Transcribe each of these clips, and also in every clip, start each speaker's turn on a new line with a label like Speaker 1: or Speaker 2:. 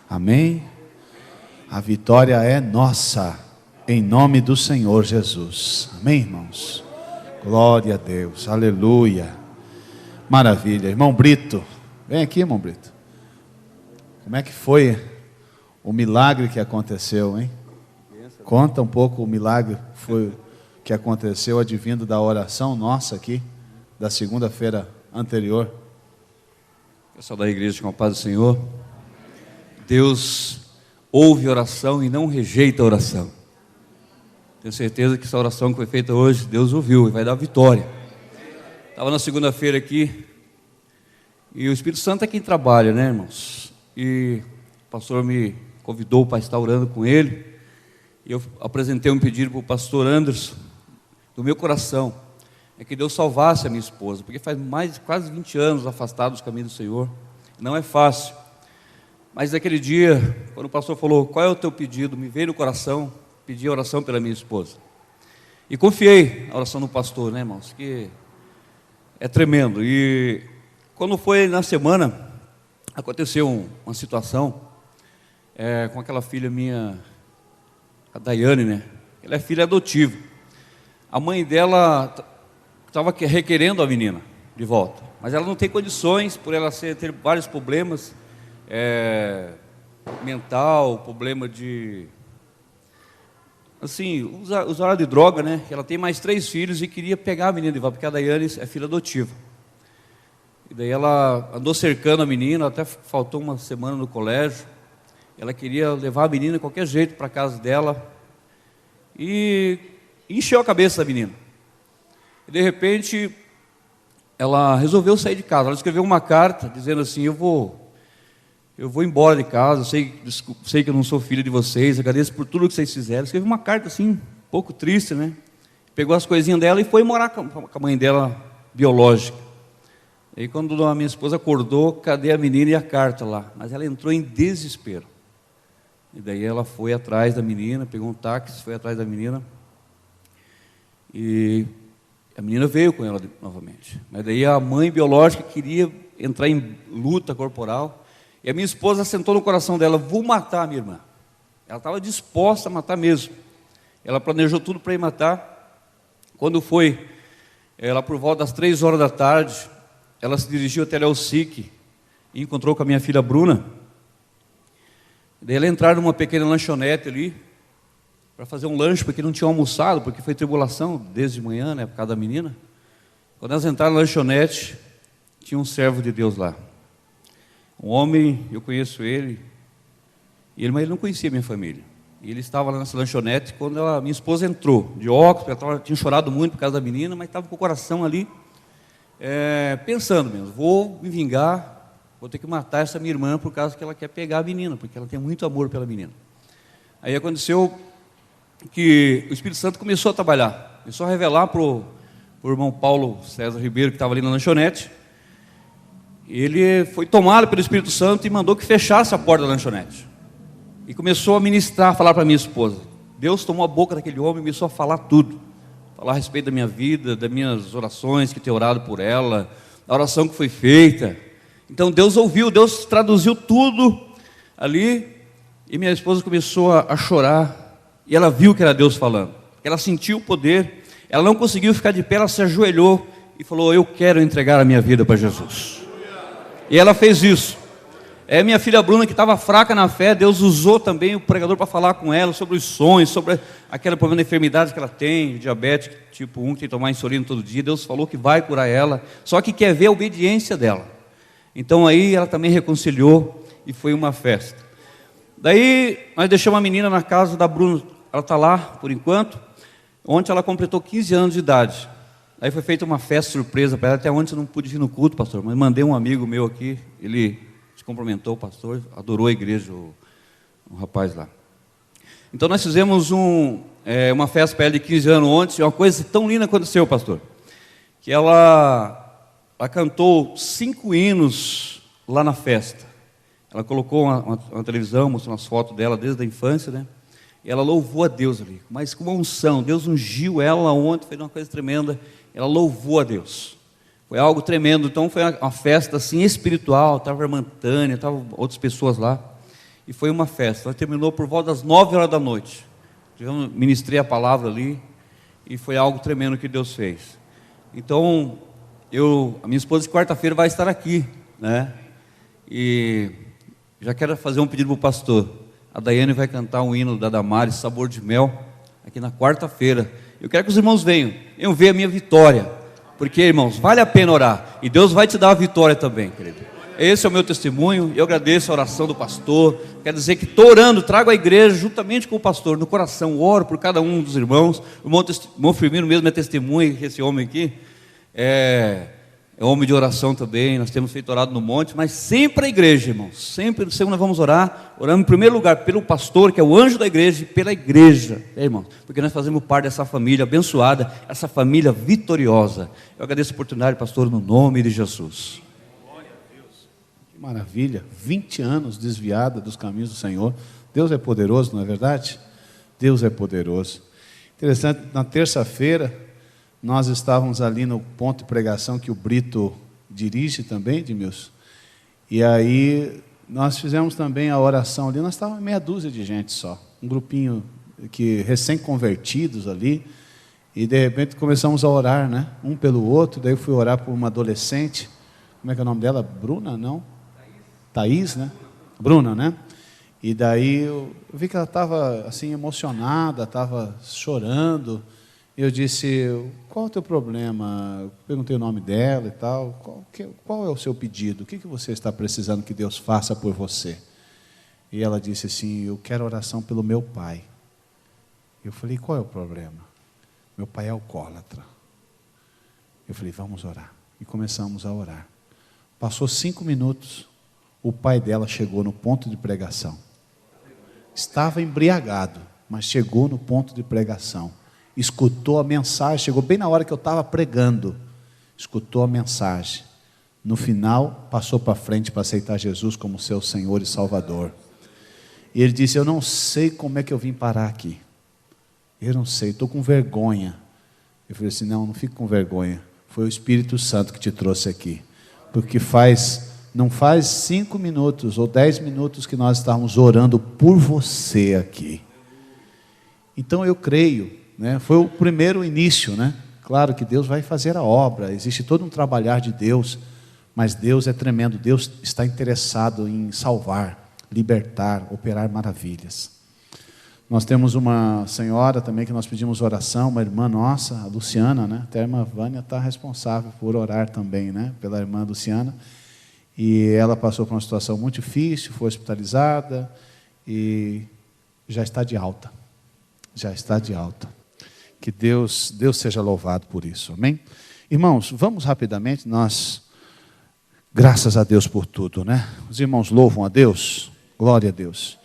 Speaker 1: Amém? A vitória é nossa, em nome do Senhor Jesus. Amém, irmãos? Glória a Deus, aleluia. Maravilha. Irmão Brito, vem aqui, irmão Brito. Como é que foi o milagre que aconteceu, hein? Conta um pouco o milagre que aconteceu advindo da oração nossa aqui, da segunda-feira anterior.
Speaker 2: Pessoal da igreja, com a paz do Senhor. Deus ouve oração e não rejeita a oração. Tenho certeza que essa oração que foi feita hoje, Deus ouviu e vai dar vitória. Estava na segunda-feira aqui, e o Espírito Santo é quem trabalha, né, irmãos? E o pastor me convidou para estar orando com ele, e eu apresentei um pedido para o pastor Anderson, do meu coração, é que Deus salvasse a minha esposa, porque faz mais de quase 20 anos afastada dos caminhos do Senhor, não é fácil. Mas naquele dia, quando o pastor falou, qual é o teu pedido? Me veio no coração, pedi a oração pela minha esposa. E confiei a oração do pastor, né, irmãos? Que é tremendo. E quando foi na semana, aconteceu uma situação com aquela filha minha, a Daiane, né? Ela é filha adotiva. A mãe dela estava requerendo a menina de volta, mas ela não tem condições, por ela ter vários problemas, mental, problema de, assim, usuário de droga, né? Ela tem mais 3 filhos e queria pegar a menina de volta, porque a Daiane é filha adotiva. E daí ela andou cercando a menina, até faltou uma semana no colégio. Ela queria levar a menina de qualquer jeito para a casa dela e encheu a cabeça da menina. E de repente ela resolveu sair de casa. Ela escreveu uma carta dizendo assim: eu vou embora de casa, sei que eu não sou filho de vocês, agradeço por tudo que vocês fizeram. Escreveu uma carta assim, um pouco triste, né? Pegou as coisinhas dela e foi morar com a mãe dela biológica. E quando a minha esposa acordou, cadê a menina e a carta lá? Mas ela entrou em desespero. E daí ela foi atrás da menina, pegou um táxi, foi atrás da menina. E a menina veio com ela novamente. Mas daí a mãe biológica queria entrar em luta corporal. E a minha esposa sentou no coração dela: vou matar a minha irmã. Ela estava disposta a matar mesmo. Ela planejou tudo para ir matar. Quando foi, ela por volta das 3 horas da tarde, ela se dirigiu até o SIC e encontrou com a minha filha Bruna. Daí ela entraram numa pequena lanchonete ali para fazer um lanche, porque não tinham almoçado, porque foi tribulação desde manhã, né, por causa da menina. Quando elas entraram na lanchonete, tinha um servo de Deus lá. Um homem, eu conheço ele, mas ele não conhecia a minha família. E ele estava lá nessa lanchonete quando minha esposa entrou, de óculos, ela tinha chorado muito por causa da menina, mas estava com o coração ali, pensando mesmo: vou me vingar, vou ter que matar essa minha irmã por causa que ela quer pegar a menina, porque ela tem muito amor pela menina. Aí aconteceu que o Espírito Santo começou a trabalhar, começou a revelar para o irmão Paulo César Ribeiro, que estava ali na lanchonete. Ele foi tomado pelo Espírito Santo e mandou que fechasse a porta da lanchonete. E começou a ministrar, a falar para minha esposa. Deus tomou a boca daquele homem e começou a falar tudo. Falar a respeito da minha vida, das minhas orações, que tenho orado por ela, da oração que foi feita. Então Deus ouviu, Deus traduziu tudo ali. E minha esposa começou a chorar. E ela viu que era Deus falando. Ela sentiu o poder. Ela não conseguiu ficar de pé, ela se ajoelhou e falou: eu quero entregar a minha vida para Jesus. E ela fez isso. Minha filha Bruna, que estava fraca na fé, Deus usou também o pregador para falar com ela sobre os sonhos, sobre aquele problema de enfermidade que ela tem, diabetes tipo 1, que tem que tomar insulina todo dia. Deus falou que vai curar ela, só que quer ver a obediência dela. Então aí ela também reconciliou e foi uma festa. Daí nós deixamos a menina na casa da Bruna, ela está lá por enquanto. Ontem ela completou 15 anos de idade. Aí foi feita uma festa surpresa para ela. Até ontem eu não pude vir no culto, pastor, mas mandei um amigo meu aqui, ele se cumprimentou, o pastor, adorou a igreja, o rapaz lá. Então nós fizemos uma festa para ela de 15 anos ontem. Uma coisa tão linda aconteceu, pastor, que ela cantou 5 hinos lá na festa. Ela colocou uma televisão, mostrou umas fotos dela desde a infância, né? E ela louvou a Deus ali, mas com uma unção. Deus ungiu ela ontem, fez uma coisa tremenda. Ela louvou a Deus. Foi algo tremendo. Então foi uma festa assim espiritual. Estava a irmã Tânia, estavam outras pessoas lá. e foi uma festa. Ela terminou por volta das 9 horas da noite. Eu ministrei a palavra ali, e foi algo tremendo que Deus fez. Então, a minha esposa de quarta-feira vai estar aqui, né? E já quero fazer um pedido para o pastor. A Daiane vai cantar um hino da Damares, Sabor de Mel, aqui na quarta-feira. Eu quero que os irmãos venham ver a minha vitória, porque, irmãos, vale a pena orar, e Deus vai te dar a vitória também, querido. Esse é o meu testemunho. Eu agradeço a oração do pastor. Quero dizer que estou orando, trago a igreja juntamente com o pastor no coração, oro por cada um dos irmãos. O irmão Firmino mesmo é testemunha, que esse homem aqui é homem de oração também. Nós temos feito orado no monte, mas sempre a igreja, irmãos, sempre nós vamos orar. Oramos em primeiro lugar pelo pastor, que é o anjo da igreja, e pela igreja, irmãos, porque nós fazemos parte dessa família abençoada, essa família vitoriosa. Eu agradeço a oportunidade, pastor, no nome de Jesus.
Speaker 1: Glória a Deus. Que maravilha, 20 anos desviada dos caminhos do Senhor. Deus é poderoso, não é verdade? Deus é poderoso. Interessante, na terça-feira nós estávamos ali no ponto de pregação que o Brito dirige também, Edmilson. E aí nós fizemos também a oração ali. Nós estávamos meia dúzia de gente só, um grupinho que recém-convertidos ali. E de repente começamos a orar, né? Um pelo outro. Daí eu fui orar por uma adolescente. Como é que é o nome dela? Bruna, não? Thaís, né? Bruna, né? E daí eu vi que ela estava assim emocionada, estava chorando. Eu disse: qual é o teu problema? Perguntei o nome dela e tal. Qual é o seu pedido? O que você está precisando que Deus faça por você? E ela disse assim: eu quero oração pelo meu pai. Eu falei: qual é o problema? Meu pai é alcoólatra. Eu falei: vamos orar. E começamos a orar. Passou 5 minutos, o pai dela chegou no ponto de pregação. Estava embriagado, mas chegou no ponto de pregação. Escutou a mensagem, chegou bem na hora que eu estava pregando, escutou a mensagem. No final, passou para frente para aceitar Jesus como seu Senhor e Salvador. E ele disse: eu não sei como é que eu vim parar aqui. Eu não sei, estou com vergonha. Eu falei assim: não fique com vergonha. Foi o Espírito Santo que te trouxe aqui. Porque não faz 5 minutos ou 10 minutos que nós estávamos orando por você aqui. Então eu creio, né? Foi o primeiro início, né? Claro que Deus vai fazer a obra, existe todo um trabalhar de Deus, mas Deus é tremendo. Deus está interessado em salvar, libertar, operar maravilhas. Nós temos uma senhora também que nós pedimos oração, uma irmã nossa, a Luciana, né? Até a irmã Vânia está responsável por orar também, né? Pela irmã Luciana. E ela passou por uma situação muito difícil, foi hospitalizada e já está de alta. Já está de alta. Que Deus seja louvado por isso, amém? Irmãos, vamos rapidamente, graças a Deus por tudo, né? Os irmãos louvam a Deus, glória a Deus.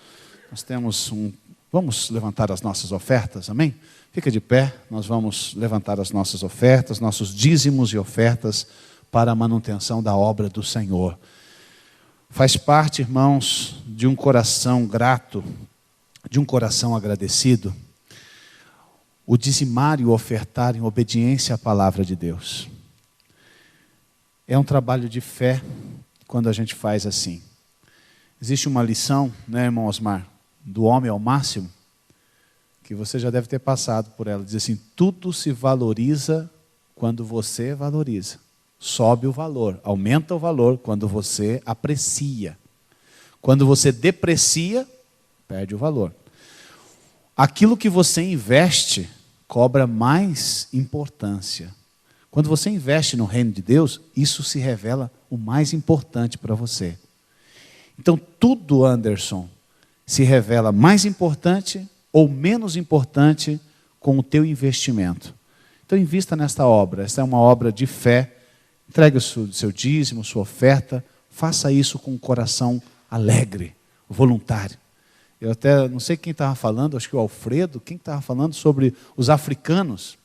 Speaker 1: Nós temos vamos levantar as nossas ofertas, amém? Fica de pé, nós vamos levantar as nossas ofertas, nossos dízimos e ofertas para a manutenção da obra do Senhor. Faz parte, irmãos, de um coração grato, de um coração agradecido, o dizimar e o ofertar em obediência à palavra de Deus. É um trabalho de fé quando a gente faz assim. Existe uma lição, né, irmão Osmar, do homem ao máximo, que você já deve ter passado por ela. Diz assim: tudo se valoriza quando você valoriza. Sobe o valor, aumenta o valor quando você aprecia. Quando você deprecia, perde o valor. Aquilo que você investe cobra mais importância. Quando você investe no reino de Deus, isso se revela o mais importante para você. Então tudo, Anderson, se revela mais importante ou menos importante com o teu investimento. Então invista nesta obra. Esta é uma obra de fé. Entregue o seu dízimo, sua oferta. Faça isso com um coração alegre, voluntário. Eu até não sei quem estava falando, acho que o Alfredo, quem estava falando sobre os africanos.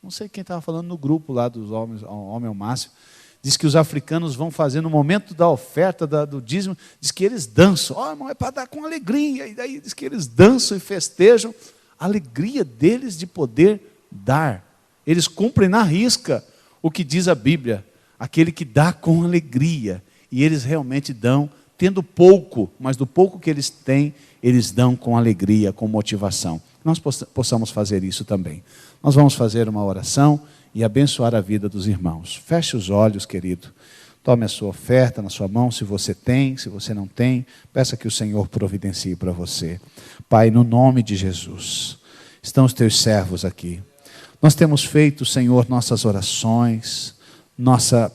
Speaker 1: Não sei quem estava falando no grupo lá dos homens, Homem ao Máximo. Diz que os africanos vão fazer no momento da oferta, do dízimo, diz que eles dançam. Irmão, é para dar com alegria. E daí diz que eles dançam e festejam a alegria deles de poder dar. Eles cumprem na risca o que diz a Bíblia. Aquele que dá com alegria. E eles realmente dão tendo pouco, mas do pouco que eles têm, eles dão com alegria, com motivação. Nós possamos fazer isso também. Nós vamos fazer uma oração e abençoar a vida dos irmãos. Feche os olhos, querido. Tome a sua oferta na sua mão, se você tem, se você não tem, peça que o Senhor providencie para você. Pai, no nome de Jesus, estão os teus servos aqui. Nós temos feito, Senhor, nossas orações, nossa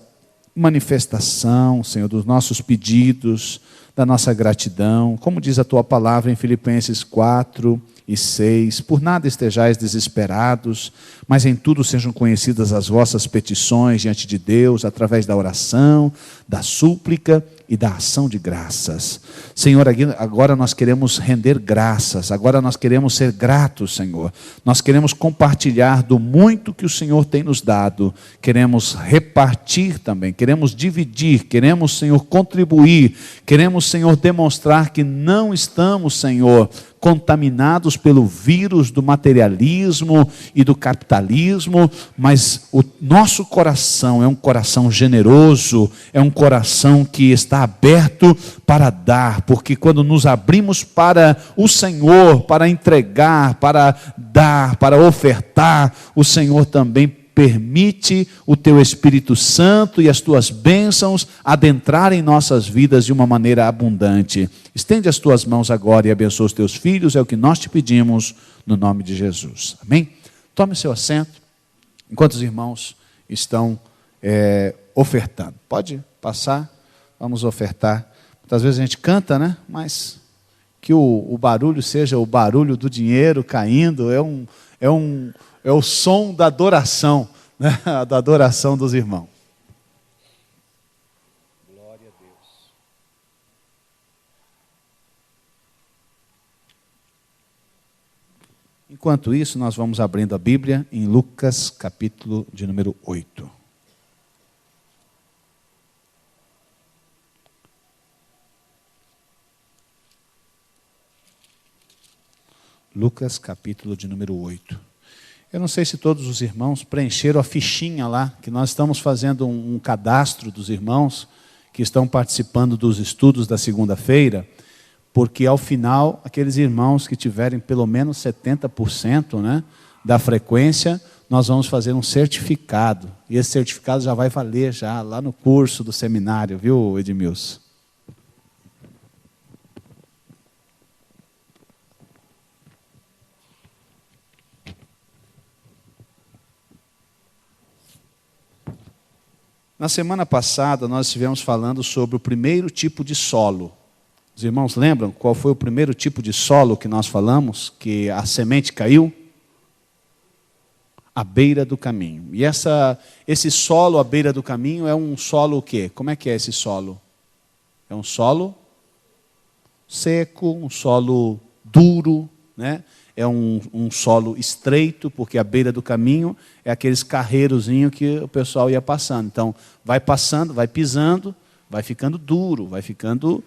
Speaker 1: manifestação, Senhor, dos nossos pedidos, da nossa gratidão. Como diz a tua palavra em Filipenses 4:6, por nada estejais desesperados, mas em tudo sejam conhecidas as vossas petições diante de Deus, através da oração, da súplica e da ação de graças. Senhor, agora nós queremos render graças, agora nós queremos ser gratos, Senhor. Nós queremos compartilhar do muito que o Senhor tem nos dado, queremos repartir também, queremos dividir, queremos, Senhor, contribuir, queremos, Senhor, demonstrar que não estamos, Senhor, contaminados pelo vírus do materialismo e do capitalismo, mas o nosso coração é um coração generoso, é um coração que está aberto para dar, porque quando nos abrimos para o Senhor, para entregar, para dar, para ofertar, o Senhor também permite o teu Espírito Santo e as tuas bênçãos adentrarem em nossas vidas de uma maneira abundante. Estende as tuas mãos agora e abençoa os teus filhos, é o que nós te pedimos, no nome de Jesus. Amém? Tome o seu assento, enquanto os irmãos estão ofertando. Pode passar, vamos ofertar. Muitas vezes a gente canta, né? Mas que o barulho seja o barulho do dinheiro caindo, é o som da adoração, né? Da adoração dos irmãos. Glória a Deus. Enquanto isso, nós vamos abrindo a Bíblia em Lucas, capítulo de número 8. Lucas, capítulo de número 8. Eu não sei se todos os irmãos preencheram a fichinha lá, que nós estamos fazendo um cadastro dos irmãos que estão participando dos estudos da segunda-feira, porque ao final, aqueles irmãos que tiverem pelo menos 70%, né, da frequência, nós vamos fazer um certificado. E esse certificado já vai valer já lá no curso do seminário, viu, Edmilson? Na semana passada, nós estivemos falando sobre o primeiro tipo de solo. Os irmãos lembram qual foi o primeiro tipo de solo que nós falamos? Que a semente caiu? À beira do caminho. E esse solo à beira do caminho é um solo o quê? Como é que é esse solo? É um solo seco, um solo duro, né? É um solo estreito, porque a beira do caminho é aqueles carreirozinhos que o pessoal ia passando. Então, vai passando, vai pisando, vai ficando duro, vai ficando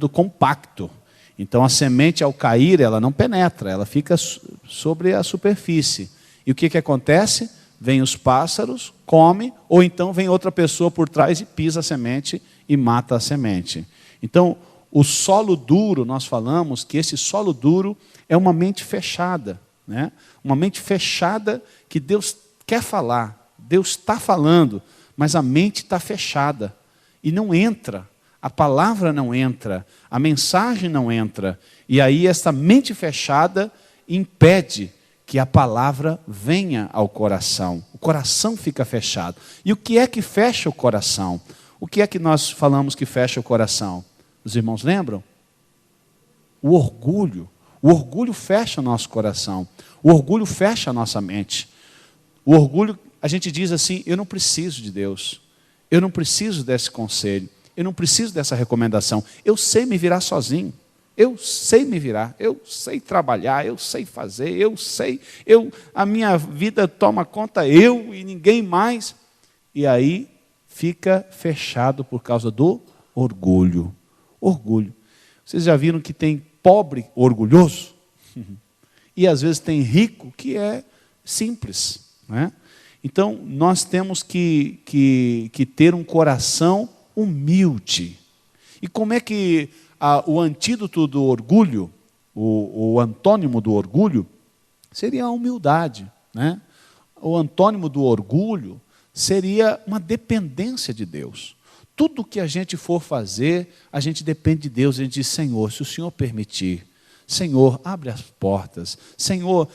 Speaker 1: compacto. Então, a semente, ao cair, ela não penetra, ela fica sobre a superfície. E o que acontece? Vem os pássaros, come, ou então vem outra pessoa por trás e pisa a semente e mata a semente. Então, o solo duro, nós falamos que esse solo duro é uma mente fechada, né? Uma mente fechada que Deus quer falar, Deus está falando, mas a mente está fechada e não entra, a palavra não entra, a mensagem não entra, e aí essa mente fechada impede que a palavra venha ao coração, o coração fica fechado. E o que é que fecha o coração? O que é que nós falamos que fecha o coração? Os irmãos lembram? O orgulho. O orgulho fecha o nosso coração. O orgulho fecha a nossa mente. O orgulho, a gente diz assim, eu não preciso de Deus. Eu não preciso desse conselho. Eu não preciso dessa recomendação. Eu sei me virar sozinho. Eu sei me virar. Eu sei trabalhar. Eu sei fazer. A minha vida toma conta eu e ninguém mais. E aí fica fechado por causa do orgulho. Orgulho. Vocês já viram que tem pobre orgulhoso? E às vezes tem rico que é simples, né? Então nós temos que ter um coração humilde. E como é que o antídoto do orgulho, o antônimo do orgulho, seria a humildade, né? O antônimo do orgulho seria uma dependência de Deus. Tudo que a gente for fazer, a gente depende de Deus. A gente diz: Senhor, se o Senhor permitir, Senhor, abre as portas. Senhor,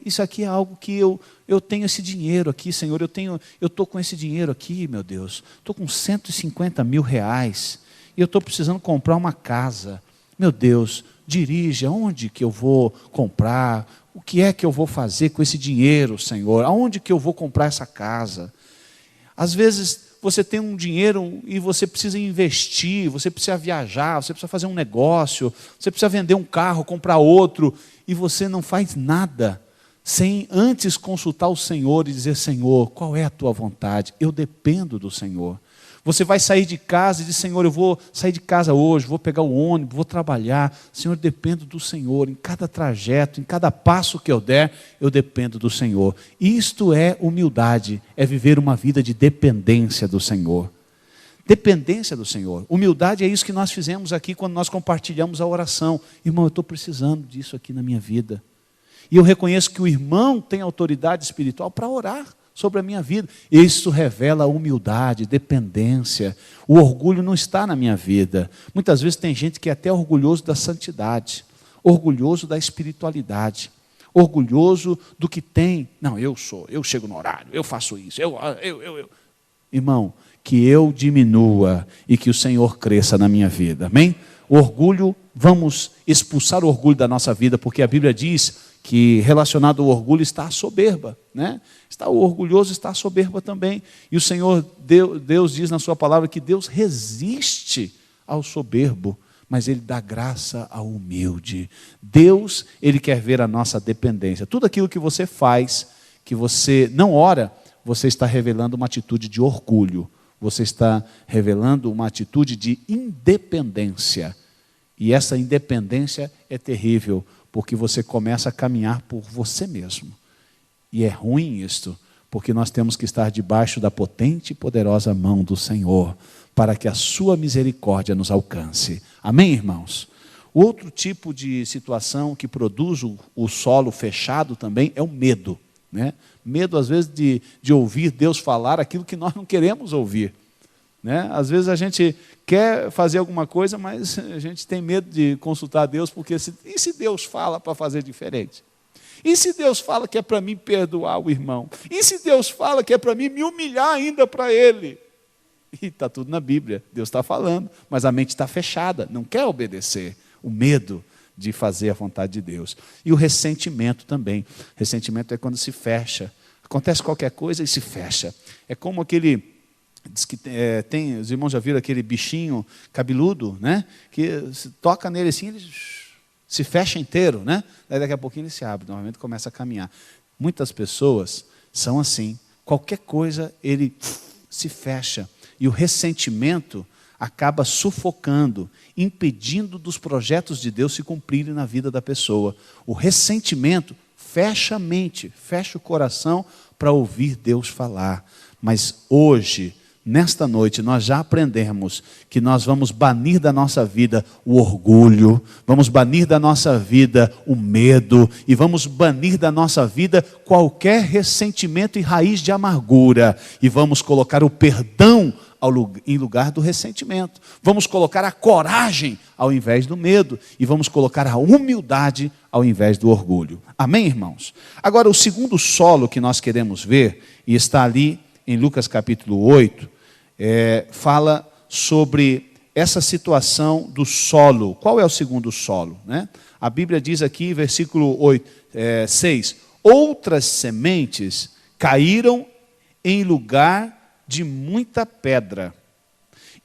Speaker 1: isso aqui é algo que eu tenho esse dinheiro aqui, Senhor. Eu estou com esse dinheiro aqui, meu Deus. Estou com 150 mil reais. E eu estou precisando comprar uma casa. Meu Deus, dirige aonde que eu vou comprar. O que é que eu vou fazer com esse dinheiro, Senhor? Aonde que eu vou comprar essa casa? Às vezes você tem um dinheiro e você precisa investir, você precisa viajar, você precisa fazer um negócio, você precisa vender um carro, comprar outro, e você não faz nada sem antes consultar o Senhor e dizer: Senhor, qual é a tua vontade? Eu dependo do Senhor. Você vai sair de casa e diz: Senhor, eu vou sair de casa hoje, vou pegar o ônibus, vou trabalhar. Senhor, eu dependo do Senhor. Em cada trajeto, em cada passo que eu der, eu dependo do Senhor. Isto é humildade, é viver uma vida de dependência do Senhor. Dependência do Senhor. Humildade é isso que nós fizemos aqui quando nós compartilhamos a oração. Irmão, eu estou precisando disso aqui na minha vida. E eu reconheço que o irmão tem autoridade espiritual para orar sobre a minha vida. Isso revela humildade, dependência. O orgulho não está na minha vida. Muitas vezes tem gente que é até orgulhoso da santidade, orgulhoso da espiritualidade, orgulhoso do que tem. Não, eu chego no horário, eu faço isso, eu. Irmão, que eu diminua e que o Senhor cresça na minha vida, amém? O orgulho, vamos expulsar o orgulho da nossa vida, porque a Bíblia diz que relacionado ao orgulho está a soberba, né? O orgulhoso está a soberba também. E o Senhor, Deus diz na sua palavra que Deus resiste ao soberbo, mas Ele dá graça ao humilde. Deus, Ele quer ver a nossa dependência. Tudo aquilo que você faz, que você não ora, você está revelando uma atitude de orgulho. Você está revelando uma atitude de independência. E essa independência é terrível, porque você começa a caminhar por você mesmo. E é ruim isto, porque nós temos que estar debaixo da potente e poderosa mão do Senhor, para que a sua misericórdia nos alcance. Amém, irmãos? O outro tipo de situação que produz o solo fechado também é o medo, né? Medo, às vezes, de ouvir Deus falar aquilo que nós não queremos ouvir, né? Às vezes a gente quer fazer alguma coisa, mas a gente tem medo de consultar Deus, porque e se Deus fala para fazer diferente? E se Deus fala que é para mim perdoar o irmão? E se Deus fala que é para mim me humilhar ainda para Ele? E está tudo na Bíblia, Deus está falando, mas a mente está fechada, não quer obedecer. O medo de fazer a vontade de Deus. E o ressentimento também. Ressentimento é quando se fecha. Acontece qualquer coisa e se fecha. É como aquele... Diz que os irmãos já viram aquele bichinho cabeludo, né? Que se toca nele assim, ele se fecha inteiro, né? Daí daqui a pouquinho ele se abre, normalmente começa a caminhar. Muitas pessoas são assim. Qualquer coisa ele se fecha. E o ressentimento acaba sufocando, impedindo dos projetos de Deus se cumprirem na vida da pessoa. O ressentimento fecha a mente, fecha o coração para ouvir Deus falar. Mas hoje, nesta noite, nós já aprendemos que nós vamos banir da nossa vida o orgulho, vamos banir da nossa vida o medo, e vamos banir da nossa vida qualquer ressentimento e raiz de amargura, e vamos colocar o perdão em lugar do ressentimento. Vamos colocar a coragem ao invés do medo, e vamos colocar a humildade ao invés do orgulho. Amém, irmãos? Agora, o segundo solo que nós queremos ver, e está ali em Lucas capítulo 8, fala sobre essa situação do solo. Qual é o segundo solo, né? A Bíblia diz aqui, versículo 6, outras sementes caíram em lugar de muita pedra,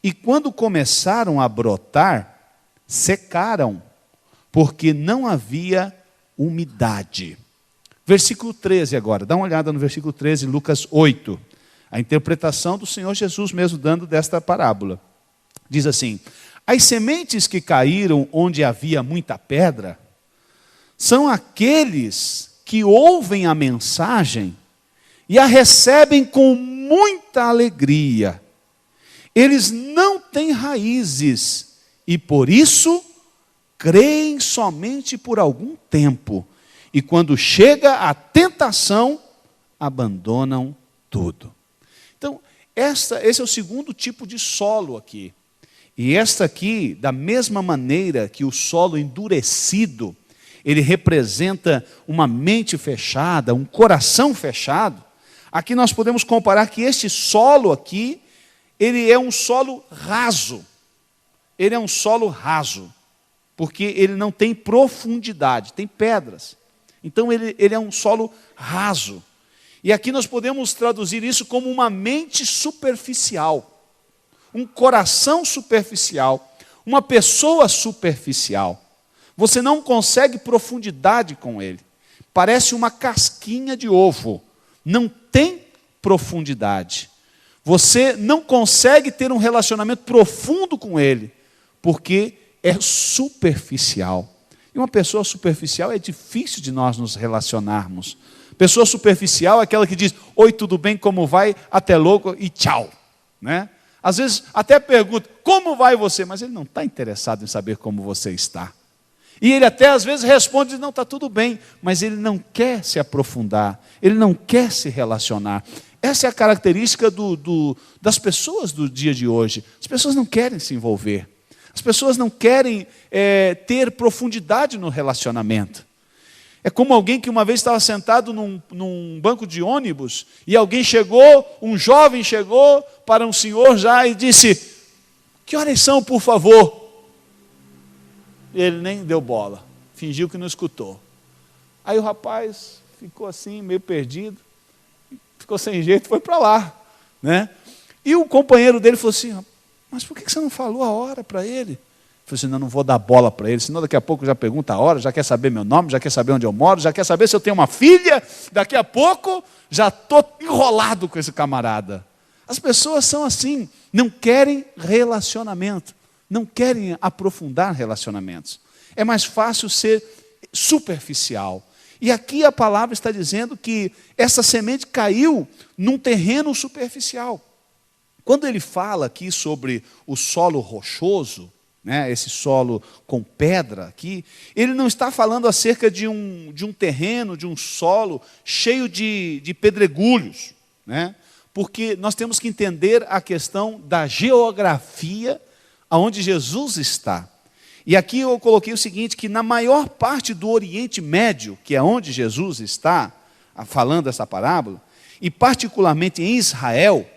Speaker 1: e quando começaram a brotar, secaram, porque não havia umidade. Versículo 13 agora, dá uma olhada no versículo 13, Lucas 8, a interpretação do Senhor Jesus mesmo dando desta parábola. Diz assim: as sementes que caíram onde havia muita pedra, são aqueles que ouvem a mensagem e a recebem com muita alegria. Eles não têm raízes e por isso creem somente por algum tempo, e quando chega a tentação, abandonam tudo. Então, esse é o segundo tipo de solo aqui. E esta aqui, da mesma maneira que o solo endurecido, ele representa uma mente fechada, um coração fechado, aqui nós podemos comparar que este solo aqui, ele é um solo raso. Ele é um solo raso, porque ele não tem profundidade, tem pedras. Então ele é um solo raso. E aqui nós podemos traduzir isso como uma mente superficial, um coração superficial, uma pessoa superficial. Você não consegue profundidade com ele. Parece uma casquinha de ovo. Não tem profundidade. Você não consegue ter um relacionamento profundo com ele, porque é superficial. E uma pessoa superficial é difícil de nós nos relacionarmos. Pessoa superficial é aquela que diz, oi, tudo bem, como vai, até logo e tchau. Né? Às vezes até pergunta, como vai você? Mas ele não está interessado em saber como você está. E ele até às vezes responde, não, está tudo bem, mas ele não quer se aprofundar, ele não quer se relacionar. Essa é a característica das pessoas do dia de hoje. As pessoas não querem se envolver. As pessoas não querem ter profundidade no relacionamento. É como alguém que uma vez estava sentado num banco de ônibus e alguém chegou, um jovem chegou para um senhor já e disse, que horas são, por favor? Ele nem deu bola, fingiu que não escutou. Aí o rapaz ficou assim, meio perdido, ficou sem jeito, foi para lá. Né? E o companheiro dele falou assim, mas por que você não falou a hora para ele? Ele falou assim, não vou dar bola para ele, senão daqui a pouco já pergunta a hora, já quer saber meu nome, já quer saber onde eu moro, já quer saber se eu tenho uma filha, daqui a pouco já estou enrolado com esse camarada. As pessoas são assim, não querem relacionamento, não querem aprofundar relacionamentos. É mais fácil ser superficial. E aqui a palavra está dizendo que essa semente caiu num terreno superficial. Quando ele fala aqui sobre o solo rochoso, né, esse solo com pedra aqui, ele não está falando acerca de um terreno, de um solo cheio de pedregulhos, né? Porque nós temos que entender a questão da geografia aonde Jesus está. E aqui eu coloquei o seguinte, que na maior parte do Oriente Médio, que é onde Jesus está, falando essa parábola, e particularmente em Israel,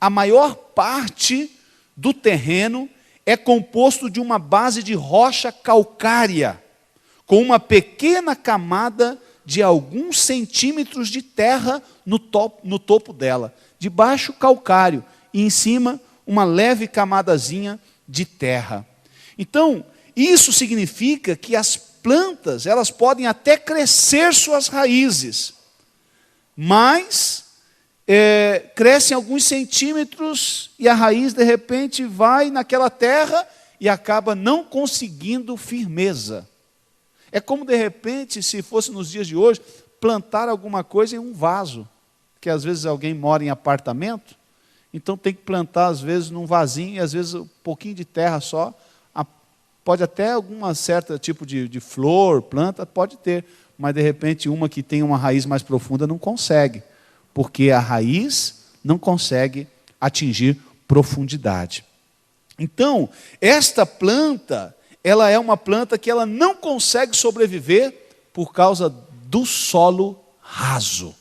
Speaker 1: a maior parte do terreno é composto de uma base de rocha calcária, com uma pequena camada de alguns centímetros de terra no topo dela. De baixo, calcário, e em cima, uma leve camadazinha de terra. Então, isso significa que as plantas, elas podem até crescer suas raízes, mas crescem alguns centímetros e a raiz, de repente, vai naquela terra e acaba não conseguindo firmeza. É como, de repente, se fosse nos dias de hoje, plantar alguma coisa em um vaso, que às vezes alguém mora em apartamento, então tem que plantar, às vezes, num vasinho, e às vezes um pouquinho de terra só, pode até algum certo tipo de flor, planta, pode ter, mas de repente uma que tem uma raiz mais profunda não consegue, porque a raiz não consegue atingir profundidade. Então, esta planta, ela é uma planta que ela não consegue sobreviver por causa do solo raso.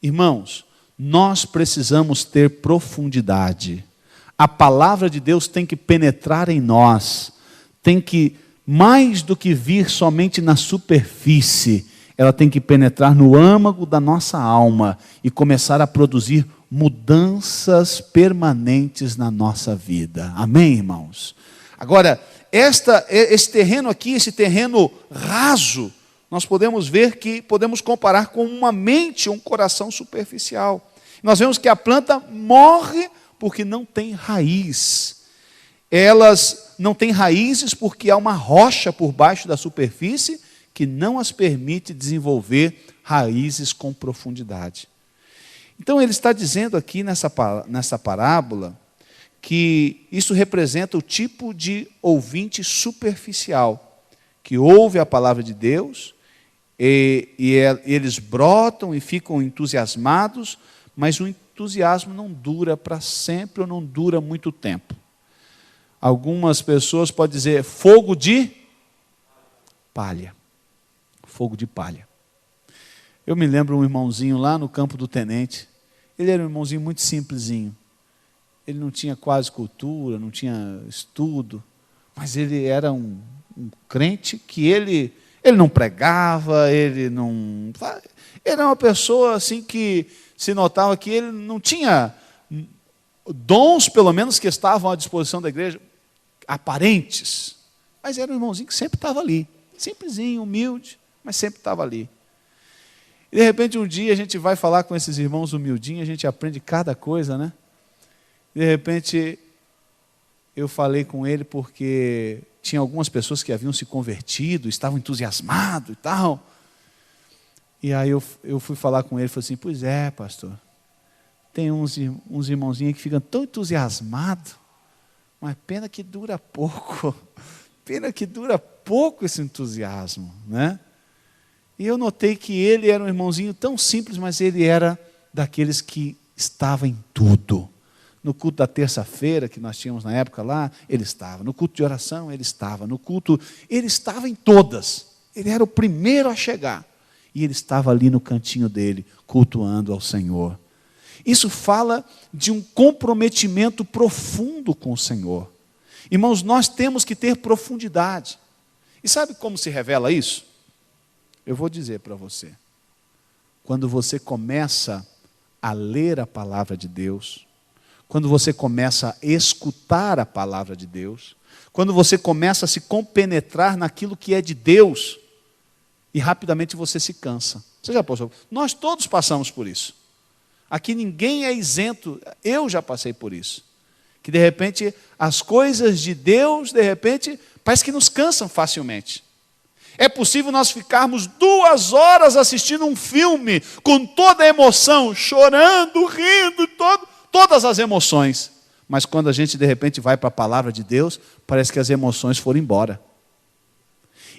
Speaker 1: Irmãos, nós precisamos ter profundidade. A palavra de Deus tem que penetrar em nós, tem que, mais do que vir somente na superfície, ela tem que penetrar no âmago da nossa alma e começar a produzir mudanças permanentes na nossa vida. Amém, irmãos? Agora, esse terreno aqui, esse terreno raso, nós podemos ver que podemos comparar com uma mente, um coração superficial. Nós vemos que a planta morre porque não tem raiz. Elas não têm raízes porque há uma rocha por baixo da superfície que não as permite desenvolver raízes com profundidade. Então ele está dizendo aqui nessa parábola que isso representa o tipo de ouvinte superficial, que ouve a palavra de Deus, eles brotam e ficam entusiasmados, mas o entusiasmo não dura para sempre ou não dura muito tempo. Algumas pessoas podem dizer fogo de palha. Fogo de palha. Eu me lembro um irmãozinho lá no Campo do Tenente. Ele era um irmãozinho muito simplesinho. Ele não tinha quase cultura, não tinha estudo, mas ele era um crente que ele não pregava, ele não... Era uma pessoa assim que se notava que ele não tinha dons, pelo menos, que estavam à disposição da igreja, aparentes. Mas era um irmãozinho que sempre estava ali, simplesinho, humilde, mas sempre estava ali. E de repente um dia a gente vai falar com esses irmãos humildinhos, a gente aprende cada coisa, né? De repente, eu falei com ele porque tinha algumas pessoas que haviam se convertido, estavam entusiasmados e tal. E aí eu fui falar com ele e falei assim, pois é, pastor, tem uns irmãozinhos que ficam tão entusiasmados, mas pena que dura pouco. Pena que dura pouco esse entusiasmo, né? E eu notei que ele era um irmãozinho tão simples, mas ele era daqueles que estava em tudo. No culto da terça-feira, que nós tínhamos na época lá, ele estava. No culto de oração, ele estava. No culto, ele estava em todas. Ele era o primeiro a chegar. E ele estava ali no cantinho dele, cultuando ao Senhor. Isso fala de um comprometimento profundo com o Senhor. Irmãos, nós temos que ter profundidade. E sabe como se revela isso? Eu vou dizer para você. Quando você começa a ler a palavra de Deus, quando você começa a escutar a palavra de Deus, quando você começa a se compenetrar naquilo que é de Deus, e rapidamente você se cansa. Você já passou? Nós todos passamos por isso. Aqui ninguém é isento, eu já passei por isso. Que de repente as coisas de Deus, de repente, parece que nos cansam facilmente. É possível nós ficarmos 2 horas assistindo um filme, com toda a emoção, chorando, rindo, todas as emoções. Mas quando a gente de repente vai para a palavra de Deus, parece que as emoções foram embora.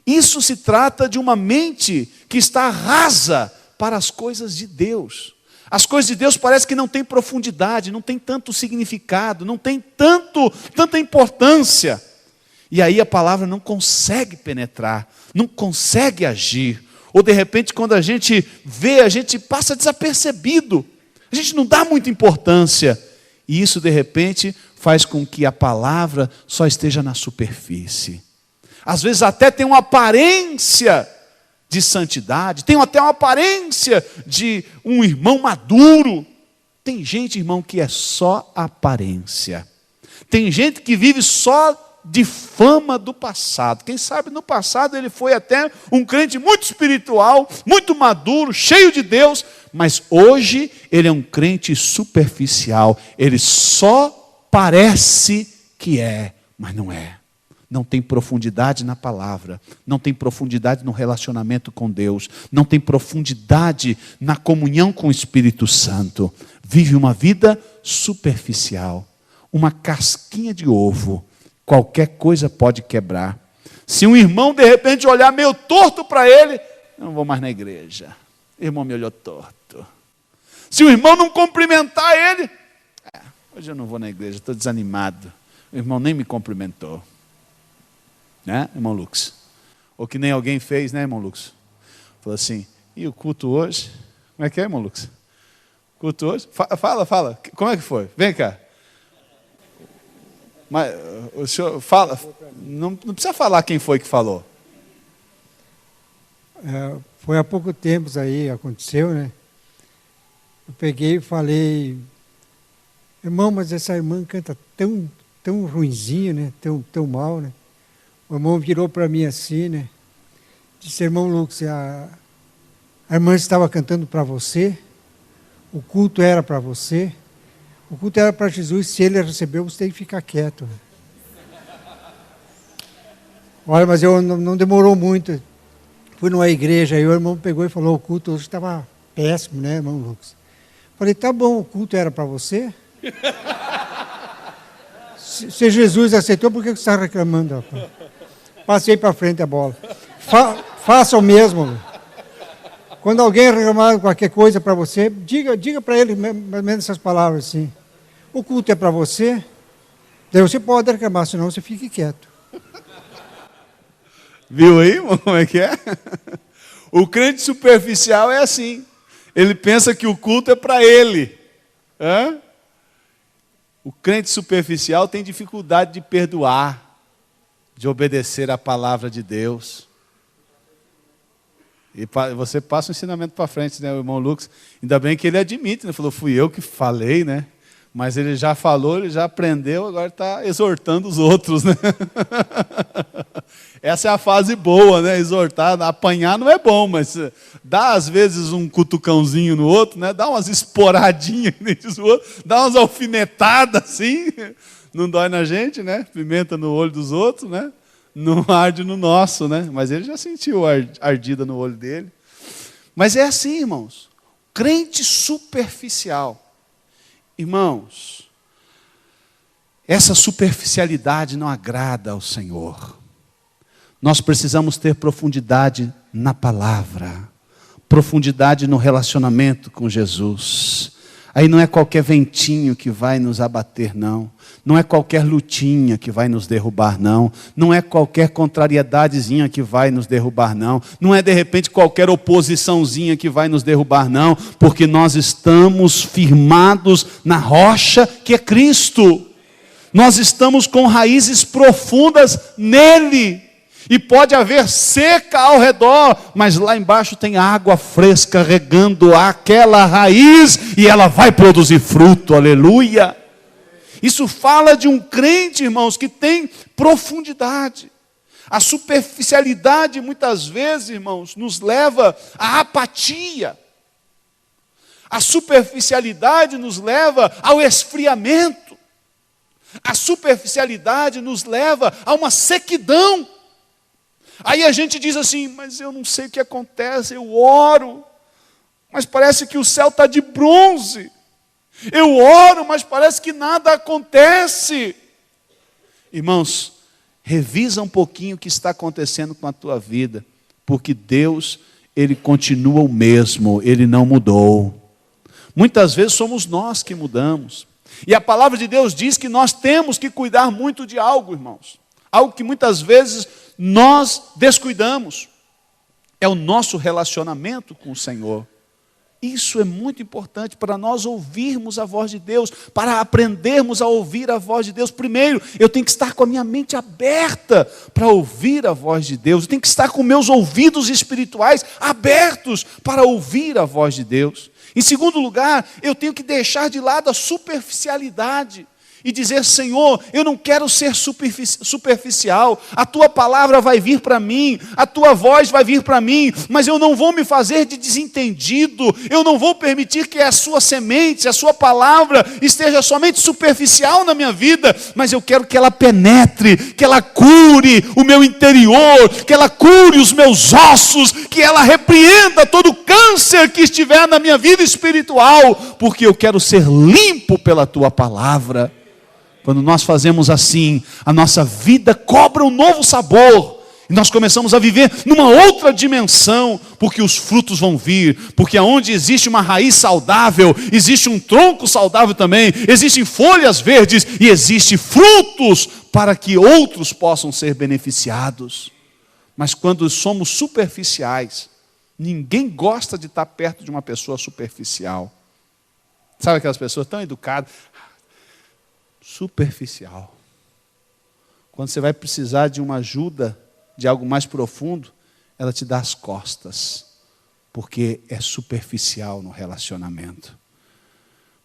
Speaker 1: Isso se trata de uma mente que está rasa para as coisas de Deus. As coisas de Deus parece que não tem profundidade, não tem tanto significado, não tem tanta importância. E aí a palavra não consegue penetrar, não consegue agir. Ou de repente quando a gente vê, a gente passa desapercebido. A gente não dá muita importância. E isso de repente faz com que a palavra só esteja na superfície. Às vezes até tem uma aparência de santidade, tem até uma aparência de um irmão maduro. Tem gente, irmão, que é só aparência. Tem gente que vive só de fama do passado. Quem sabe no passado ele foi até um crente muito espiritual, muito maduro, cheio de Deus, mas hoje ele é um crente superficial. Ele só parece que é, mas não é. Não tem profundidade na palavra, não tem profundidade no relacionamento com Deus, não tem profundidade na comunhão com o Espírito Santo. Vive uma vida superficial, uma casquinha de ovo. Qualquer coisa pode quebrar. Se um irmão de repente olhar meio torto para ele, eu não vou mais na igreja. O irmão me olhou torto. Se o irmão não cumprimentar ele, hoje eu não vou na igreja, estou desanimado. O irmão nem me cumprimentou. Né, irmão Lux? Ou que nem alguém fez, né, irmão Lux? Falou assim, e o culto hoje? Como é que é, irmão Lux? Culto hoje? Fala. Como é que foi? Vem cá. Mas o senhor fala, não precisa falar quem foi que falou.
Speaker 3: Foi há pouco tempo aí, aconteceu, né? Eu peguei e falei, irmão, mas essa irmã canta tão ruinzinho, né? Tão mal, né? O irmão virou para mim assim, né? Disse, irmão Lucas, a irmã estava cantando para você, o culto era para você, o culto era para Jesus, se ele recebeu, você tem que ficar quieto. Olha, mas eu não demorou muito. Fui numa igreja, aí o irmão pegou e falou, o culto hoje estava péssimo, né, irmão Lucas? Falei, tá bom, o culto era para você? Se Jesus aceitou, por que você está reclamando, rapaz? Passei para frente a bola. Faça o mesmo. Quando alguém reclamar qualquer coisa para você, diga para ele mais ou menos essas palavras assim. O culto é para você, daí você pode reclamar, senão você fique quieto.
Speaker 1: Viu aí, irmão, como é que é? O crente superficial é assim. Ele pensa que o culto é para ele. Hã? O crente superficial tem dificuldade de perdoar, de obedecer à palavra de Deus. E você passa o ensinamento para frente, né, o irmão Lucas? Ainda bem que ele admite, né? Falou, fui eu que falei, né? Mas ele já falou, ele já aprendeu, agora está exortando os outros, né? Essa é a fase boa, né? Exortar, apanhar não é bom, mas dá às vezes um cutucãozinho no outro, né? Dá umas esporadinhas, dá umas alfinetadas assim, não dói na gente, né? Pimenta no olho dos outros, né? Não arde no nosso, né? Mas ele já sentiu ardida no olho dele. Mas é assim, irmãos. Crente superficial. Irmãos, essa superficialidade não agrada ao Senhor. Nós precisamos ter profundidade na palavra, profundidade no relacionamento com Jesus. Aí não é qualquer ventinho que vai nos abater, não. Não é qualquer lutinha que vai nos derrubar, não. Não é qualquer contrariedadezinha que vai nos derrubar, não. Não é de repente qualquer oposiçãozinha que vai nos derrubar, não. Porque nós estamos firmados na rocha que é Cristo. Nós estamos com raízes profundas nele. E pode haver seca ao redor, mas lá embaixo tem água fresca regando aquela raiz e ela vai produzir fruto, aleluia. Isso fala de um crente, irmãos, que tem profundidade. A superficialidade muitas vezes, irmãos, nos leva à apatia. A superficialidade nos leva ao esfriamento. A superficialidade nos leva a uma sequidão. Aí a gente diz assim, mas eu não sei o que acontece, eu oro, mas parece que o céu está de bronze. Eu oro, mas parece que nada acontece. Irmãos, revisa um pouquinho o que está acontecendo com a tua vida, porque Deus, Ele continua o mesmo, Ele não mudou. Muitas vezes somos nós que mudamos. E a palavra de Deus diz que nós temos que cuidar muito de algo, irmãos. Algo que muitas vezes nós descuidamos. É o nosso relacionamento com o Senhor. Isso é muito importante para nós ouvirmos a voz de Deus, para aprendermos a ouvir a voz de Deus. Primeiro, eu tenho que estar com a minha mente aberta para ouvir a voz de Deus. Eu tenho que estar com meus ouvidos espirituais abertos para ouvir a voz de Deus. Em segundo lugar, eu tenho que deixar de lado a superficialidade e dizer, Senhor, eu não quero ser superficial, a Tua palavra vai vir para mim, a Tua voz vai vir para mim, mas eu não vou me fazer de desentendido, eu não vou permitir que a Sua semente, a Sua palavra esteja somente superficial na minha vida, mas eu quero que ela penetre, que ela cure o meu interior, que ela cure os meus ossos, que ela repreenda todo câncer que estiver na minha vida espiritual, porque eu quero ser limpo pela Tua palavra. Quando nós fazemos assim, a nossa vida cobra um novo sabor. E nós começamos a viver numa outra dimensão, porque os frutos vão vir. Porque onde existe uma raiz saudável, existe um tronco saudável também. Existem folhas verdes e existem frutos para que outros possam ser beneficiados. Mas quando somos superficiais, ninguém gosta de estar perto de uma pessoa superficial. Sabe aquelas pessoas tão educadas? Superficial. Quando você vai precisar de uma ajuda, de algo mais profundo, ela te dá as costas, porque é superficial no relacionamento.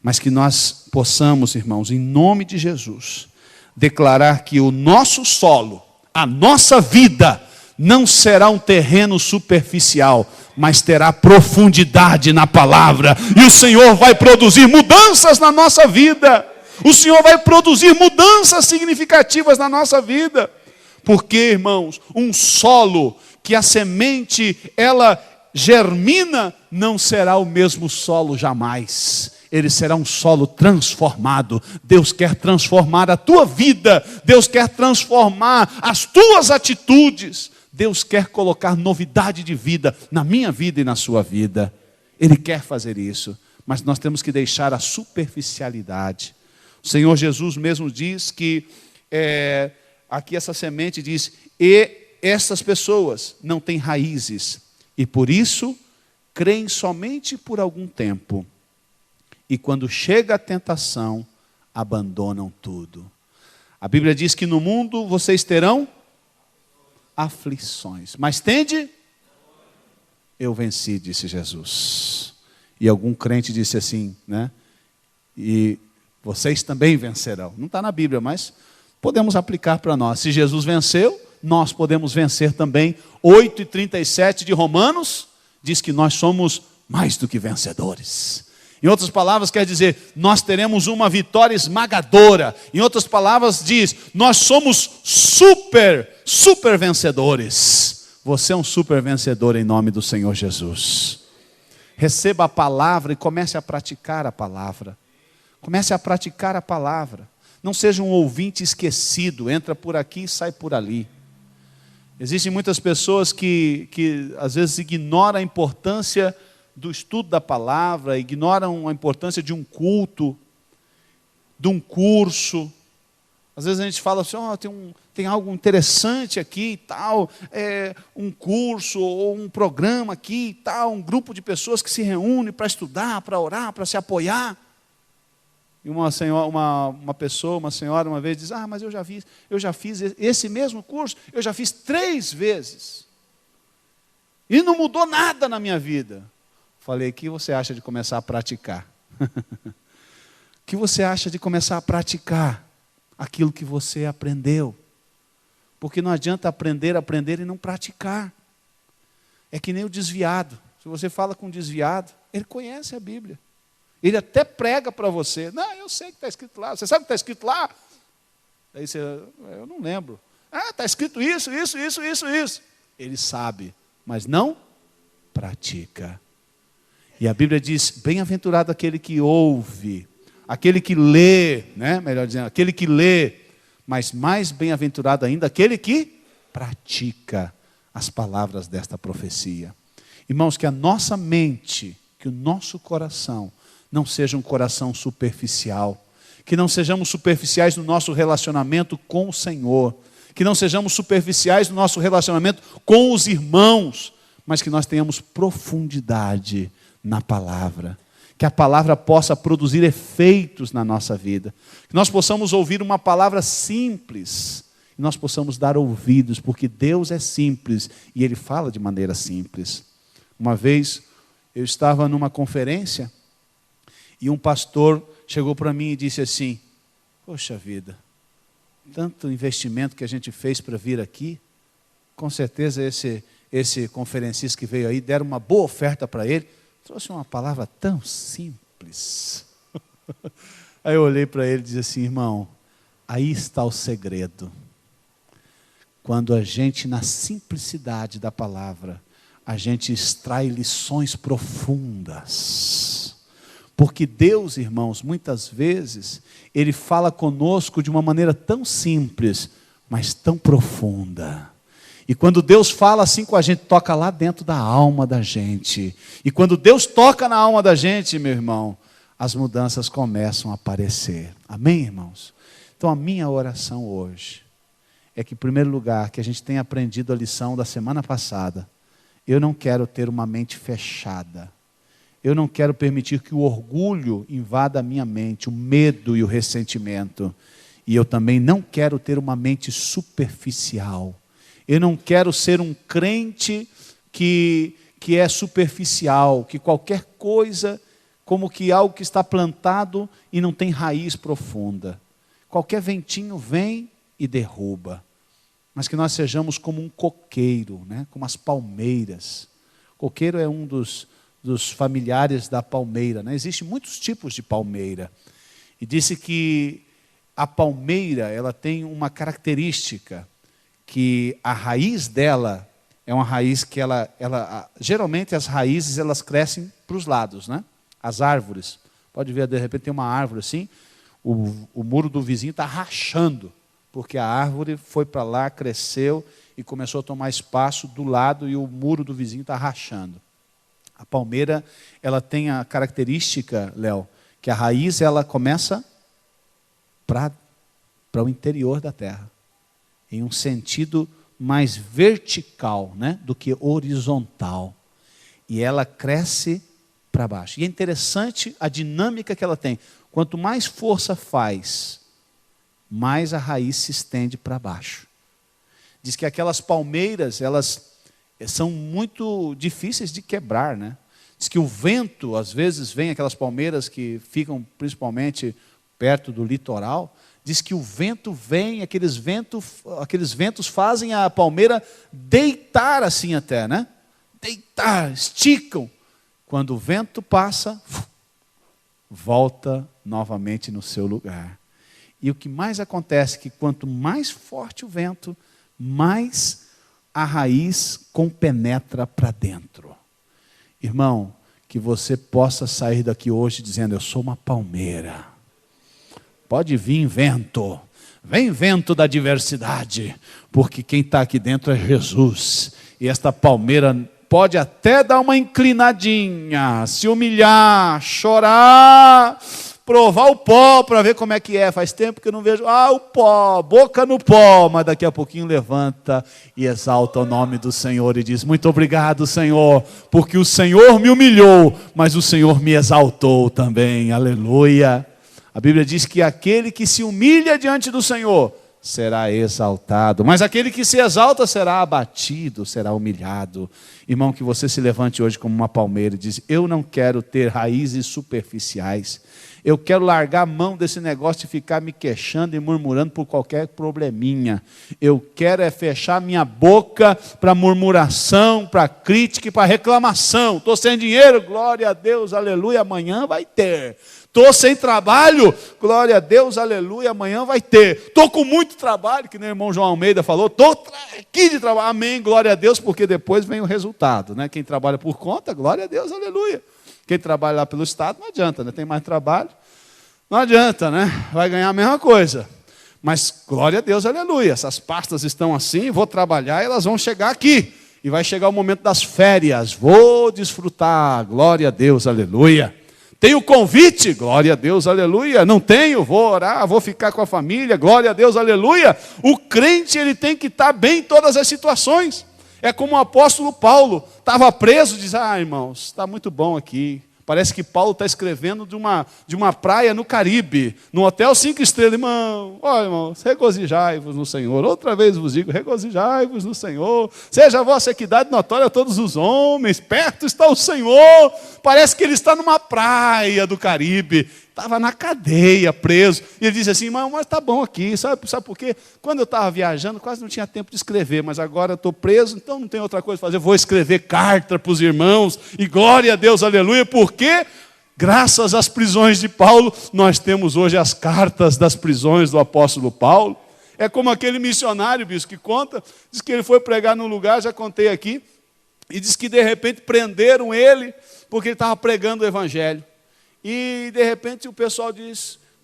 Speaker 1: Mas que nós possamos, irmãos, em nome de Jesus, declarar que o nosso solo, a nossa vida, não será um terreno superficial, mas terá profundidade na palavra, e o Senhor vai produzir mudanças na nossa vida. O Senhor vai produzir mudanças significativas na nossa vida. Porque, irmãos, um solo que a semente, ela germina, não será o mesmo solo jamais. ele será um solo transformado. Deus quer transformar a tua vida, Deus quer transformar as tuas atitudes, Deus quer colocar novidade de vida na minha vida e na sua vida. Ele quer fazer isso, mas nós temos que deixar a superficialidade. O Senhor Jesus mesmo diz que, aqui essa semente diz, e essas pessoas não têm raízes, e por isso creem somente por algum tempo, e quando chega a tentação, abandonam tudo. A Bíblia diz que no mundo vocês terão aflições, mas tende, eu venci, disse Jesus. E algum crente disse assim, né? E vocês também vencerão. Não está na Bíblia, mas podemos aplicar para nós. Se Jesus venceu, nós podemos vencer também. 8:37 de Romanos diz que nós somos mais do que vencedores. Em outras palavras, quer dizer, nós teremos uma vitória esmagadora. Em outras palavras, diz, nós somos super vencedores. Você é um super vencedor em nome do Senhor Jesus. Receba a palavra e comece a praticar a palavra. Comece a praticar a palavra. Não seja um ouvinte esquecido, entra por aqui e sai por ali. Existem muitas pessoas que às vezes ignoram a importância do estudo da palavra, ignoram a importância de um culto, de um curso. Às vezes a gente fala assim, tem algo interessante aqui e tal, um curso ou um programa aqui e tal, um grupo de pessoas que se reúne para estudar, para orar, para se apoiar. E uma senhora uma vez diz, mas eu já fiz esse mesmo curso, eu já fiz 3 vezes. E não mudou nada na minha vida. Falei, o que você acha de começar a praticar? O que você acha de começar a praticar aquilo que você aprendeu? Porque não adianta aprender e não praticar. É que nem o desviado. Se você fala com um desviado, ele conhece a Bíblia. Ele até prega para você. Não, eu sei que está escrito lá. Você sabe o que está escrito lá? Aí você, eu não lembro. Está escrito isso. Ele sabe, mas não pratica. E a Bíblia diz, bem-aventurado aquele que ouve, aquele que lê, né? Melhor dizendo, aquele que lê, mas mais bem-aventurado ainda aquele que pratica as palavras desta profecia. Irmãos, que a nossa mente, que o nosso coração não seja um coração superficial, que não sejamos superficiais no nosso relacionamento com o Senhor, que não sejamos superficiais no nosso relacionamento com os irmãos, mas que nós tenhamos profundidade na palavra, que a palavra possa produzir efeitos na nossa vida, que nós possamos ouvir uma palavra simples, e nós possamos dar ouvidos, porque Deus é simples, e Ele fala de maneira simples. Uma vez, eu estava numa conferência, e um pastor chegou para mim e disse assim, poxa vida, tanto investimento que a gente fez para vir aqui, com certeza esse conferencista que veio aí, deram uma boa oferta para ele, trouxe uma palavra tão simples. Aí eu olhei para ele e disse assim, irmão, aí está o segredo. Quando a gente, na simplicidade da palavra, a gente extrai lições profundas. Porque Deus, irmãos, muitas vezes, Ele fala conosco de uma maneira tão simples, mas tão profunda. E quando Deus fala assim com a gente, toca lá dentro da alma da gente. E quando Deus toca na alma da gente, meu irmão, as mudanças começam a aparecer. Amém, irmãos? Então a minha oração hoje é que, em primeiro lugar, que a gente tenha aprendido a lição da semana passada. Eu não quero ter uma mente fechada. Eu não quero permitir que o orgulho invada a minha mente, o medo e o ressentimento. E eu também não quero ter uma mente superficial. Eu não quero ser um crente que é superficial, que qualquer coisa, como que algo que está plantado e não tem raiz profunda. Qualquer ventinho vem e derruba. Mas que nós sejamos como um coqueiro, né? Como as palmeiras. Coqueiro é um dos familiares da palmeira, né? Existem muitos tipos de palmeira. E disse que a palmeira, ela tem uma característica, que a raiz dela é uma raiz que geralmente as raízes elas crescem para os lados, né? As árvores, Pode ver, de repente tem uma árvore assim, o muro do vizinho está rachando, porque a árvore foi para lá, cresceu e começou a tomar espaço do lado e o muro do vizinho está rachando. A palmeira, ela tem a característica, Léo, que a raiz ela começa para o interior da terra, em um sentido mais vertical, né, do que horizontal. E ela cresce para baixo. E é interessante a dinâmica que ela tem. Quanto mais força faz, mais a raiz se estende para baixo. Diz que aquelas palmeiras, elas são muito difíceis de quebrar, né? Diz que o vento, às vezes, vem aquelas palmeiras que ficam principalmente perto do litoral. Diz que o vento vem, aqueles ventos fazem a palmeira deitar assim até, né? Deitar, esticam. Quando o vento passa, volta novamente no seu lugar. E o que mais acontece é que quanto mais forte o vento, mais a raiz compenetra para dentro. Irmão, que você possa sair daqui hoje dizendo, eu sou uma palmeira. Pode vir vento, vem vento da diversidade, porque quem está aqui dentro é Jesus. E esta palmeira pode até dar uma inclinadinha, se humilhar, chorar, provar o pó para ver como é que é. Faz tempo que eu não vejo, o pó, boca no pó, mas daqui a pouquinho levanta e exalta o nome do Senhor e diz, muito obrigado, Senhor, porque o Senhor me humilhou, mas o Senhor me exaltou também, aleluia. A Bíblia diz que aquele que se humilha diante do Senhor será exaltado, mas aquele que se exalta será abatido, será humilhado. Irmão, que você se levante hoje como uma palmeira e diz, eu não quero ter raízes superficiais, eu quero largar a mão desse negócio de ficar me queixando e murmurando por qualquer probleminha. Eu quero é fechar minha boca para murmuração, para crítica e para reclamação. Estou sem dinheiro, glória a Deus, aleluia, amanhã vai ter. Estou sem trabalho, glória a Deus, aleluia, amanhã vai ter. Estou com muito trabalho, que nem o irmão João Almeida falou, estou aqui de trabalho, amém, glória a Deus, porque depois vem o resultado, né? Quem trabalha por conta, glória a Deus, aleluia. Quem trabalha lá pelo Estado, não adianta, né? Tem mais trabalho, não adianta, né? Vai ganhar a mesma coisa. Mas, glória a Deus, aleluia, essas pastas estão assim, vou trabalhar e elas vão chegar aqui. E vai chegar o momento das férias, vou desfrutar, glória a Deus, aleluia. Tenho convite, glória a Deus, aleluia. Não tenho, vou orar, vou ficar com a família, glória a Deus, aleluia. O crente, ele tem que estar bem em todas as situações. É como o apóstolo Paulo, estava preso, diz, irmãos, está muito bom aqui. Parece que Paulo está escrevendo de uma praia no Caribe, num hotel 5 estrelas. Irmão, irmãos, regozijai-vos no Senhor. Outra vez vos digo, regozijai-vos no Senhor. Seja a vossa equidade notória a todos os homens. Perto está o Senhor. Parece que ele está numa praia do Caribe. Estava na cadeia, preso. E ele disse assim, mas está bom aqui. Sabe por quê? Quando eu estava viajando, quase não tinha tempo de escrever. Mas agora estou preso, então não tem outra coisa a fazer. Vou escrever carta para os irmãos. E glória a Deus, aleluia. Porque, graças às prisões de Paulo, nós temos hoje as cartas das prisões do apóstolo Paulo. É como aquele missionário, bispo, que conta. Diz que ele foi pregar num lugar, já contei aqui. E diz que de repente prenderam ele, porque ele estava pregando o evangelho. E, de repente, o pessoal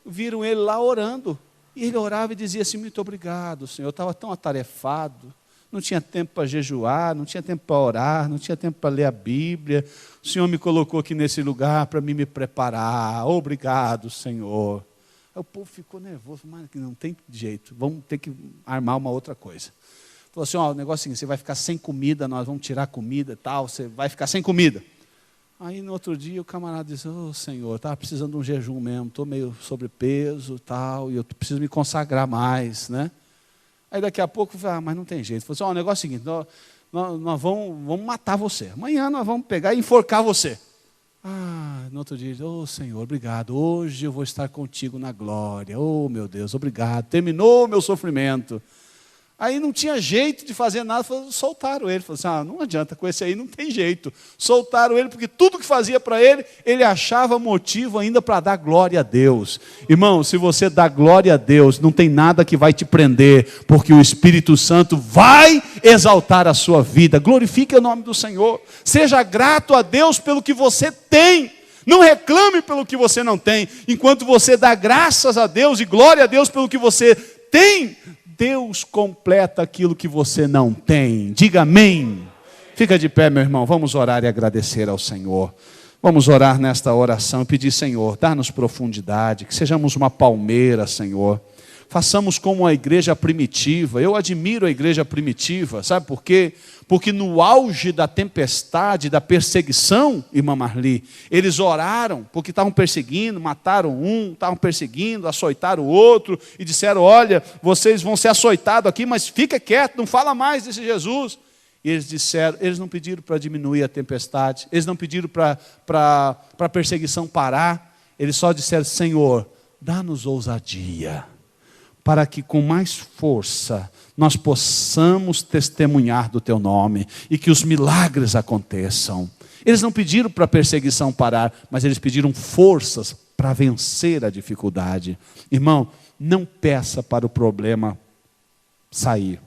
Speaker 1: viram ele lá orando. E ele orava e dizia assim, muito obrigado, Senhor. Eu estava tão atarefado, não tinha tempo para jejuar, não tinha tempo para orar, não tinha tempo para ler a Bíblia. O Senhor me colocou aqui nesse lugar para me preparar. Obrigado, Senhor. Aí o povo ficou nervoso, mas não tem jeito, vamos ter que armar uma outra coisa. Falou assim, o negócio é o seguinte, você vai ficar sem comida, nós vamos tirar comida e tal, você vai ficar sem comida. Aí no outro dia o camarada disse, Senhor, estava precisando de um jejum mesmo, estou meio sobrepeso e tal, e eu preciso me consagrar mais, né? Aí daqui a pouco eu falei, mas não tem jeito. Falei assim, o negócio é o seguinte, nós vamos matar você. Amanhã nós vamos pegar e enforcar você. No outro dia, Senhor, obrigado, hoje eu vou estar contigo na glória. Meu Deus, obrigado, terminou o meu sofrimento. Aí não tinha jeito de fazer nada, soltaram ele. Falaram assim, não adianta, com esse aí não tem jeito. Soltaram ele, porque tudo que fazia para ele, ele achava motivo ainda para dar glória a Deus. Irmão, se você dá glória a Deus, não tem nada que vai te prender, porque o Espírito Santo vai exaltar a sua vida. Glorifique o nome do Senhor. Seja grato a Deus pelo que você tem. Não reclame pelo que você não tem. Enquanto você dá graças a Deus e glória a Deus pelo que você tem, Deus completa aquilo que você não tem. Diga amém. Fica de pé, meu irmão. Vamos orar e agradecer ao Senhor. Vamos orar nesta oração e pedir, Senhor, dá-nos profundidade, que sejamos uma palmeira, Senhor. Façamos como a igreja primitiva. Eu admiro a igreja primitiva, sabe por quê? Porque no auge da tempestade, da perseguição, irmã Marli, eles oraram, porque estavam perseguindo, mataram um, estavam perseguindo, açoitaram o outro, e disseram, olha, vocês vão ser açoitados aqui, mas fica quieto, não fala mais desse Jesus. E eles disseram, eles não pediram para diminuir a tempestade, eles não pediram para a perseguição parar, eles só disseram, Senhor, dá-nos ousadia, para que com mais força nós possamos testemunhar do Teu nome e que os milagres aconteçam. Eles não pediram para a perseguição parar, mas eles pediram forças para vencer a dificuldade. Irmão, não peça para o problema sair.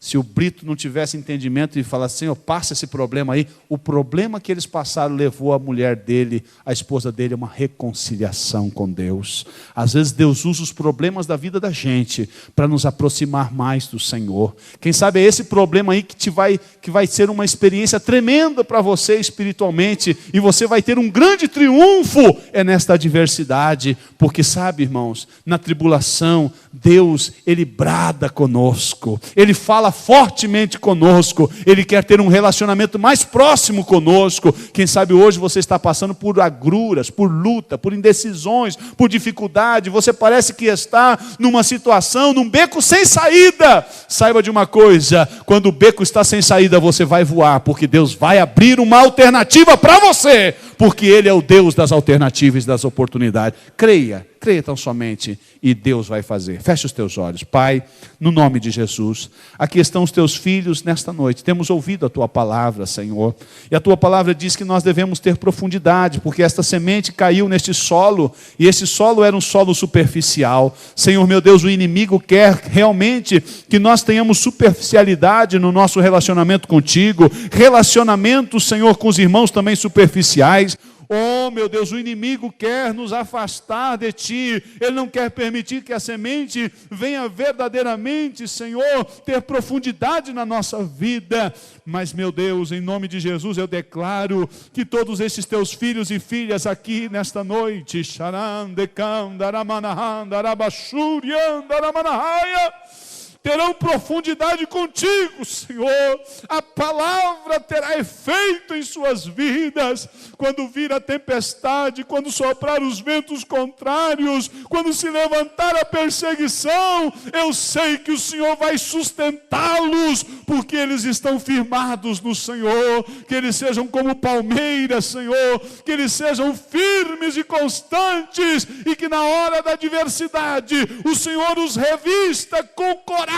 Speaker 1: Se o Brito não tivesse entendimento e falasse, Senhor, passa esse problema aí, o problema que eles passaram levou a mulher dele, a esposa dele, a uma reconciliação com Deus. Às vezes Deus usa os problemas da vida da gente para nos aproximar mais do Senhor. Quem sabe é esse problema aí que vai ser uma experiência tremenda para você espiritualmente, e você vai ter um grande triunfo nesta adversidade, porque sabe, irmãos, na tribulação, Deus, Ele brada conosco, Ele fala fortemente conosco, Ele quer ter um relacionamento mais próximo conosco. Quem sabe hoje você está passando por agruras, por luta, por indecisões, por dificuldade, você parece que está numa situação, num beco sem saída. Saiba de uma coisa, quando o beco está sem saída, você vai voar, porque Deus vai abrir uma alternativa para você, porque Ele é o Deus das alternativas e das oportunidades. Creia tão somente, e Deus vai fazer. Feche os teus olhos. Pai, no nome de Jesus, aqui estão os teus filhos nesta noite. Temos ouvido a tua palavra, Senhor, e a tua palavra diz que nós devemos ter profundidade, porque esta semente caiu neste solo, e esse solo era um solo superficial. Senhor meu Deus, o inimigo quer realmente que nós tenhamos superficialidade no nosso relacionamento contigo, relacionamento, Senhor, com os irmãos também superficiais. Oh, meu Deus, o inimigo quer nos afastar de Ti. Ele não quer permitir que a semente venha verdadeiramente, Senhor, ter profundidade na nossa vida. Mas, meu Deus, em nome de Jesus, eu declaro que todos esses Teus filhos e filhas aqui nesta noite, terão profundidade contigo, Senhor. A palavra terá efeito em suas vidas. Quando vir a tempestade, quando soprar os ventos contrários, quando se levantar a perseguição, eu sei que o Senhor vai sustentá-los, porque eles estão firmados no Senhor. Que eles sejam como palmeiras, Senhor, que eles sejam firmes e constantes, e que na hora da adversidade o Senhor os revista com coragem,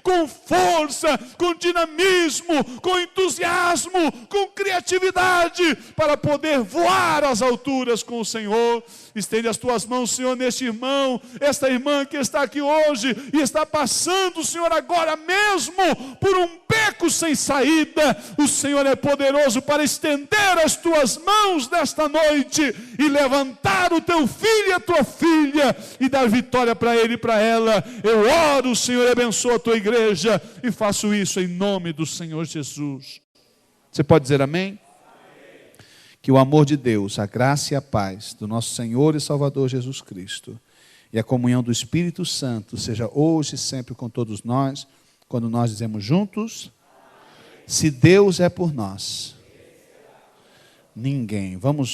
Speaker 1: com força, com dinamismo, com entusiasmo, com criatividade, para poder voar às alturas com o Senhor. Estende as tuas mãos, Senhor, neste irmão, esta irmã que está aqui hoje e está passando, Senhor, agora mesmo por um beco sem saída. O Senhor é poderoso para estender as tuas mãos nesta noite e levantar o teu filho e a tua filha e dar vitória para ele e para ela. Eu oro, Senhor, e abençoa a tua igreja, e faço isso em nome do Senhor Jesus. Você pode dizer amém? Que o amor de Deus, a graça e a paz do nosso Senhor e Salvador Jesus Cristo e a comunhão do Espírito Santo seja hoje e sempre com todos nós, quando nós dizemos juntos, se Deus é por nós, ninguém. Vamos